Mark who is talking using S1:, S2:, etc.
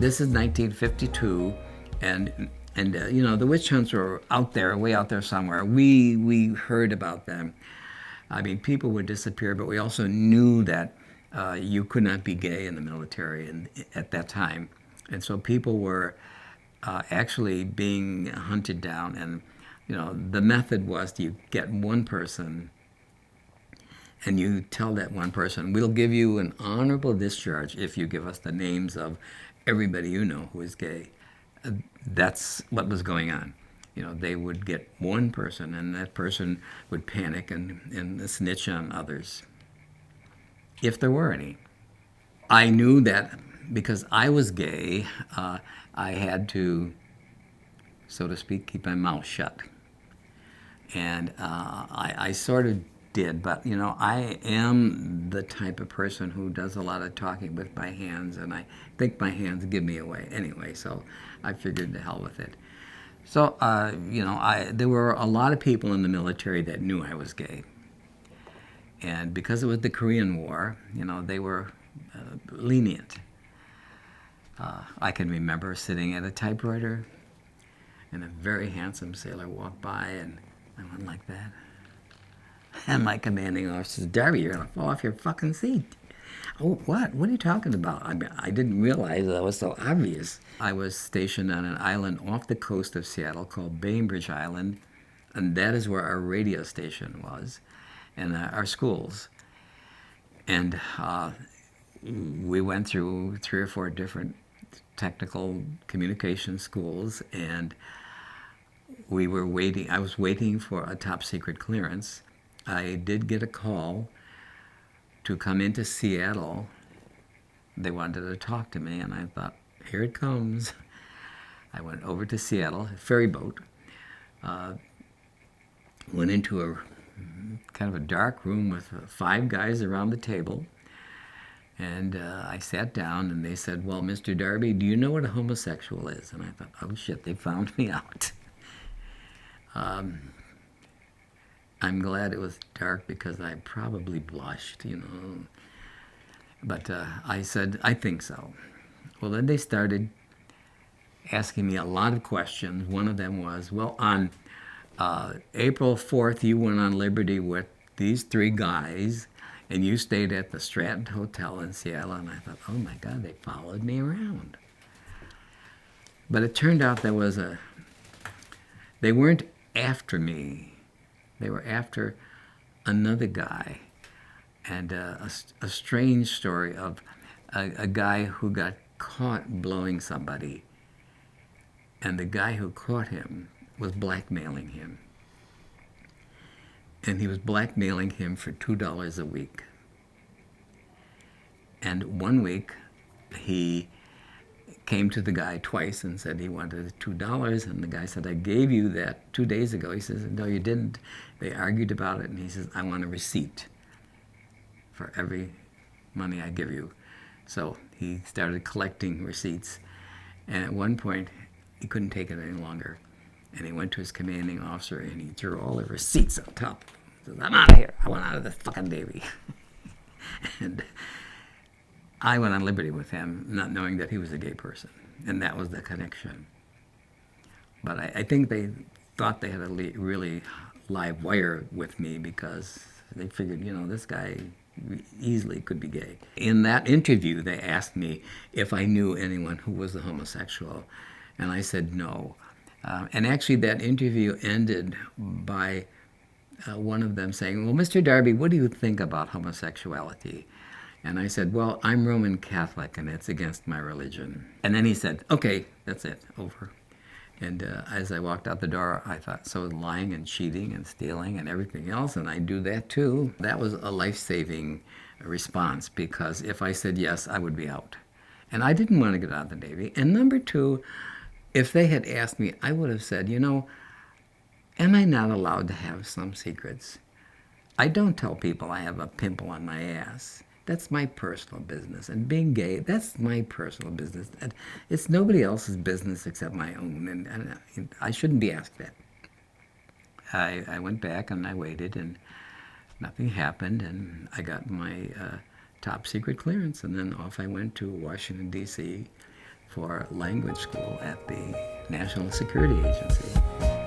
S1: This is 1952, and you know, the witch hunts were out there, way out there somewhere. We heard about them. I mean, people would disappear, but we also knew that you could not be gay in the military at that time, and so people were actually being hunted down. And you know, the method was you get one person and you tell that one person, we'll give you an honorable discharge if you give us the names of everybody you know who is gay. That's what was going on. You know, they would get one person, and that person would panic and snitch on others, if there were any. I knew that because I was gay, I had to, so to speak, keep my mouth shut. And I sort of did, but you know, I am the type of person who does a lot of talking with my hands, and I think my hands give me away anyway, so I figured to hell with it. So, you know, there were a lot of people in the military that knew I was gay. And because it was the Korean War, you know, they were lenient. I can remember sitting at a typewriter, and a very handsome sailor walked by, and I went like that. And my commanding officer said, Darby, you're going to fall off your fucking seat. Oh, what? What are you talking about? I didn't realize that was so obvious. I was stationed on an island off the coast of Seattle called Bainbridge Island, and that is where our radio station was, and our schools. And we went through 3 or 4 different technical communication schools, and we were waiting. I was waiting for a top secret clearance. I did get a call to come into Seattle. They wanted to talk to me, and I thought, here it comes. I went over to Seattle, a ferry boat, went into a kind of a dark room with 5 guys around the table, and I sat down, and they said, well, Mr. Darby, do you know what a homosexual is? And I thought, oh shit, they found me out. I'm glad it was dark because I probably blushed, you know. But I said, I think so. Well, then they started asking me a lot of questions. One of them was, well, on April 4th, you went on Liberty with these 3 guys, and you stayed at the Stratton Hotel in Seattle. And I thought, oh my God, they followed me around. But it turned out they weren't after me. They were after another guy. And a strange story of a guy who got caught blowing somebody. And the guy who caught him was blackmailing him. And he was blackmailing him for $2 a week. And one week, he came to the guy twice and said he wanted $2, and the guy said, I gave you that 2 days ago. He says, no, you didn't. They argued about it, and he says, I want a receipt for every money I give you. So he started collecting receipts, and at one point, he couldn't take it any longer, and he went to his commanding officer, and he threw all the receipts on top. He says, I'm out of here. I want out of this fucking Navy. And I went on Liberty with him, not knowing that he was a gay person, and that was the connection. But I think they thought they had a really live wire with me because they figured, you know, this guy easily could be gay. In that interview, they asked me if I knew anyone who was a homosexual, and I said no. And actually, that interview ended by one of them saying, well, Mr. Darby, what do you think about homosexuality? And I said, well, I'm Roman Catholic, and it's against my religion. And then he said, okay, that's it, over. And as I walked out the door, I thought, so lying and cheating and stealing and everything else, and I do that too. That was a life-saving response, because if I said yes, I would be out. And I didn't want to get out of the Navy. And number 2, if they had asked me, I would have said, you know, am I not allowed to have some secrets? I don't tell people I have a pimple on my ass. That's my personal business. And being gay, that's my personal business. It's nobody else's business except my own. And I shouldn't be asked that. I went back and I waited, and nothing happened. And I got my top secret clearance. And then off I went to Washington, D.C. for language school at the National Security Agency.